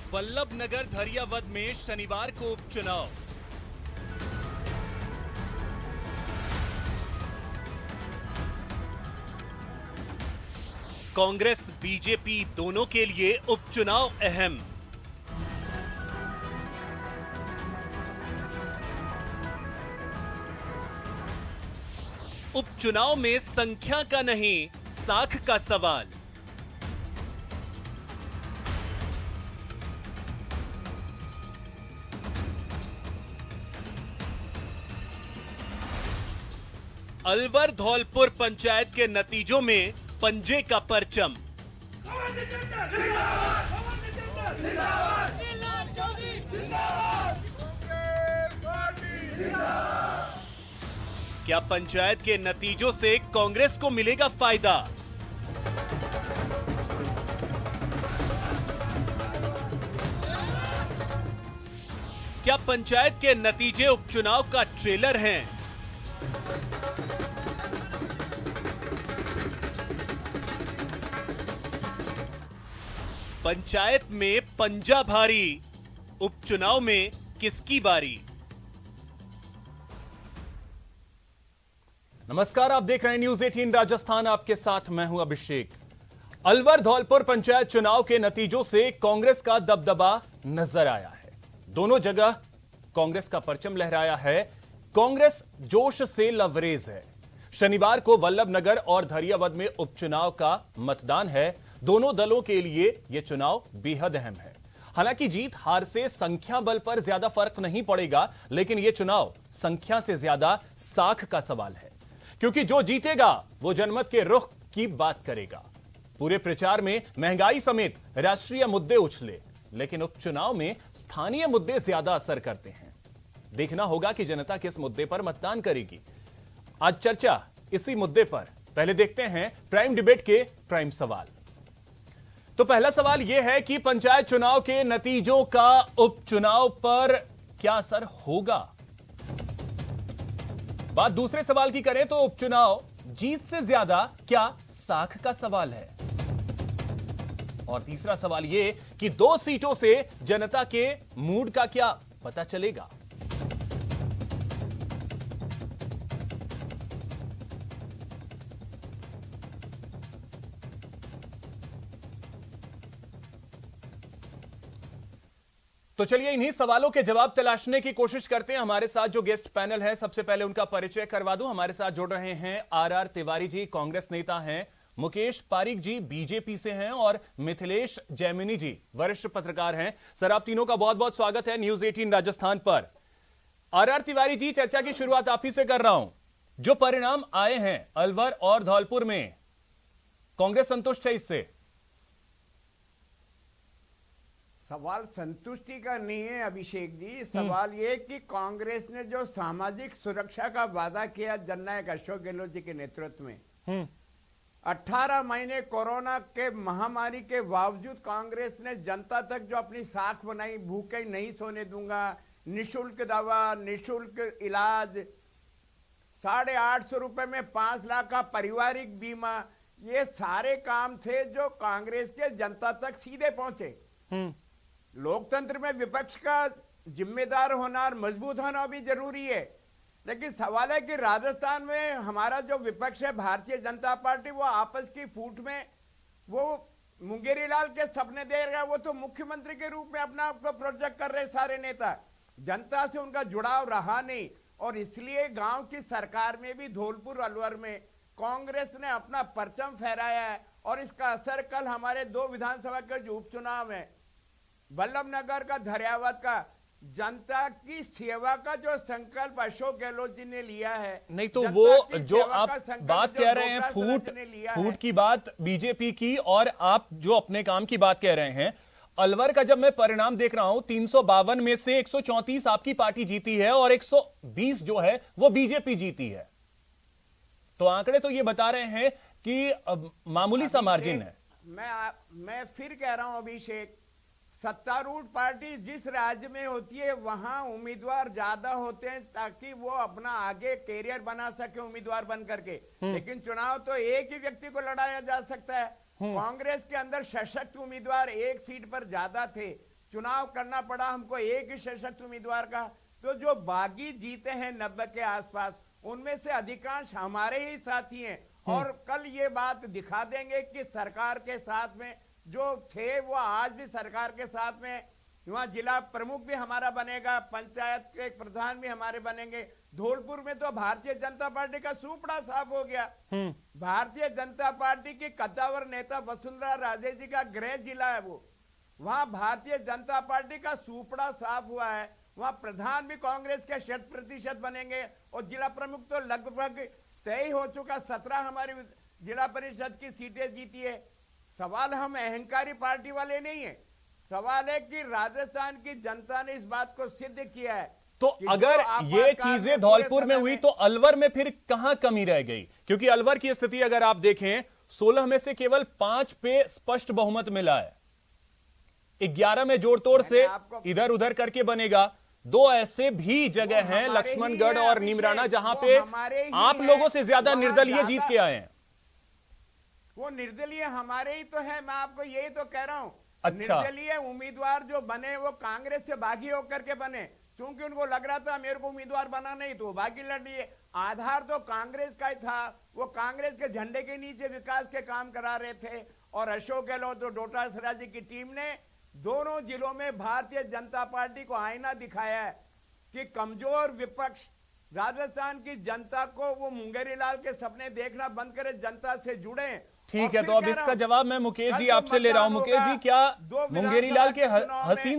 वल्लभ नगर धरियावद में शनिवार को उपचुनाव। कांग्रेस बीजेपी दोनों के लिए उपचुनाव अहम। उपचुनाव में संख्या का नहीं, साख का सवाल। अलवर धौलपुर पंचायत के नतीजों में पंजे का परचम। क्या पंचायत के नतीजों से कांग्रेस को मिलेगा फायदा? क्या पंचायत के नतीजे उपचुनाव का ट्रेलर हैं? पंचायत में पंजा भारी, उपचुनाव में किसकी बारी? नमस्कार, आप देख रहे हैं न्यूज 18 राजस्थान। आपके साथ मैं हूं अभिषेक। अलवर धौलपुर पंचायत चुनाव के नतीजों से कांग्रेस का दबदबा नजर आया है। दोनों जगह कांग्रेस का परचम लहराया है। कांग्रेस जोश से लबरेज है। शनिवार को वल्लभ नगर और धरियावद में उपचुनाव का मतदान है। दोनों दलों के लिए यह चुनाव बेहद अहम है। हालांकि जीत हार से संख्या बल पर ज्यादा फर्क नहीं पड़ेगा, लेकिन यह चुनाव संख्या से ज्यादा साख का सवाल है, क्योंकि जो जीतेगा वो जनमत के रुख की बात करेगा। पूरे प्रचार में महंगाई समेत राष्ट्रीय मुद्दे उछले, लेकिन उपचुनाव में स्थानीय मुद्दे ज्यादा असर करते हैं। देखना होगा कि जनता किस मुद्दे पर मतदान करेगी। आज चर्चा इसी मुद्दे पर। पहले देखते हैं प्राइम डिबेट के प्राइम सवाल। तो पहला सवाल यह है कि पंचायत चुनाव के नतीजों का उपचुनाव पर क्या असर होगा। बात दूसरे सवाल की करें तो उपचुनाव जीत से ज्यादा क्या साख का सवाल है। और तीसरा सवाल यह कि 2 सीटों से जनता के मूड का क्या पता चलेगा। तो चलिए इन्हीं सवालों के जवाब तलाशने की कोशिश करते हैं। हमारे साथ जो गेस्ट पैनल है, सबसे पहले उनका परिचय करवा दूं। हमारे साथ जुड़ रहे हैं आर तिवारी जी, कांग्रेस नेता हैं। मुकेश पारिक जी बीजेपी से हैं और मिथिलेश जैमिनी जी वरिष्ठ पत्रकार हैं। सर, आप तीनों का बहुत बहुत स्वागत है न्यूज 18 राजस्थान पर। आर तिवारी जी, चर्चा की शुरुआत आप ही से कर रहा हूं। जो परिणाम आए हैं अलवर और धौलपुर में, कांग्रेस संतुष्ट है इससे? सवाल संतुष्टि का नहीं है अभिषेक जी। सवाल ये कि कांग्रेस ने जो सामाजिक सुरक्षा का वादा किया जननायक अशोक गहलोत जी के नेतृत्व में, 18 महीने कोरोना के महामारी के बावजूद कांग्रेस ने जनता तक जो अपनी साख बनाई, भूखे नहीं सोने दूंगा, निशुल्क दवा, निशुल्क इलाज, 850 रुपए में 5 लाख का पारिवारिक बीमा, ये सारे काम थे जो कांग्रेस के जनता तक सीधे पहुंचे। लोकतंत्र में विपक्ष का जिम्मेदार होना और मजबूत होना भी जरूरी है, लेकिन सवाल है कि राजस्थान में हमारा जो विपक्ष है भारतीय जनता पार्टी, वो आपस की फूट में वो मुंगेरी लाल के सपने दे रहा है। वो तो मुख्यमंत्री के रूप में अपना आपको प्रोजेक्ट कर रहे सारे नेता, जनता से उनका जुड़ाव रहा नहीं। और इसलिए गांव की सरकार में भी धौलपुर अलवर में कांग्रेस ने अपना परचम फहराया है। और इसका असर कल हमारे 2 विधानसभा के जो उपचुनाव है, वल्लभ नगर का, धरियावद का, जनता की सेवा का जो संकल्प अशोक गहलोत जी ने लिया है, नहीं तो वो जो आप बात कह रहे हैं फूट की बात बीजेपी की, और आप जो अपने काम की बात कह रहे हैं, अलवर का जब मैं परिणाम देख रहा हूं, 352 में से 134 आपकी पार्टी जीती है और 120 जो है वो बीजेपी जीती है। तो आंकड़े तो ये बता रहे हैं कि मामूली सा मार्जिन है। मैं फिर कह रहा हूं अभिषेक, सत्तारूढ़ पार्टी जिस राज्य में होती है वहां उम्मीदवार ज्यादा होते हैं ताकि वो अपना आगे कैरियर बना सके उम्मीदवार बन करके। लेकिन चुनाव तो एक ही व्यक्ति को लड़ाया जा सकता है। कांग्रेस के अंदर सशक्त उम्मीदवार एक सीट पर ज्यादा थे। चुनाव करना पड़ा हमको एक ही सशक्त उम्मीदवार का। तो जो बागी जीते हैं 90 के आसपास, उनमें से अधिकांश हमारे ही साथी हैं। और कल ये बात दिखा देंगे कि सरकार के साथ में जो थे वो आज भी सरकार के साथ में। वहां जिला प्रमुख भी हमारा बनेगा, पंचायत के प्रधान भी हमारे बनेंगे। धौलपुर में तो भारतीय जनता पार्टी का सूपड़ा साफ हो गया। भारतीय जनता पार्टी की कद्दावर नेता वसुंधरा राजे जी का गृह जिला है वो, वहां भारतीय जनता पार्टी का सूपड़ा साफ हुआ है। वहां प्रधान भी कांग्रेस के 100% बनेंगे और जिला प्रमुख तो लगभग तय हो चुका। 17 हमारी जिला परिषद की सीटें जीती है। सवाल हम अहंकारी पार्टी वाले नहीं है, सवाल है कि राजस्थान की जनता ने इस बात को सिद्ध किया है। तो अगर ये चीजें धौलपुर में हुई तो अलवर में फिर कहां कमी रह गई? क्योंकि अलवर की स्थिति अगर आप देखें 16 में से केवल 5 पे स्पष्ट बहुमत मिला है, 11 में जोड़ तोड़ से इधर उधर करके बनेगा। 2 ऐसे भी जगह हैं, लक्ष्मणगढ़ और नीमराना, जहां पे आप लोगों से ज्यादा निर्दलीय जीत के आए हैं। वो निर्दलीय हमारे ही तो है, मैं आपको यही तो कह रहा हूं। अच्छा। निर्दलीय उम्मीदवार जो बने वो कांग्रेस से बागी होकर के बने, क्योंकि उनको लग रहा था मेरे को उम्मीदवार बना नहीं तो बागी लड़ लिए। आधार तो कांग्रेस का ही था, वो कांग्रेस के झंडे के नीचे विकास के काम करा रहे थे। और अशोक गहलोत और डोटासरा जी की टीम ने दोनों जिलों में भारतीय जनता पार्टी को आईना दिखाया है कि कमजोर विपक्ष राजस्थान की जनता को वो मुंगेरी लाल के सपने देखना बंद करे, जनता से जुड़े। ठीक है, तो अब इसका जवाब मैं मुकेश जी आपसे ले रहा हूं। मुकेश जी, क्या मुंगेरी लाल के हसीन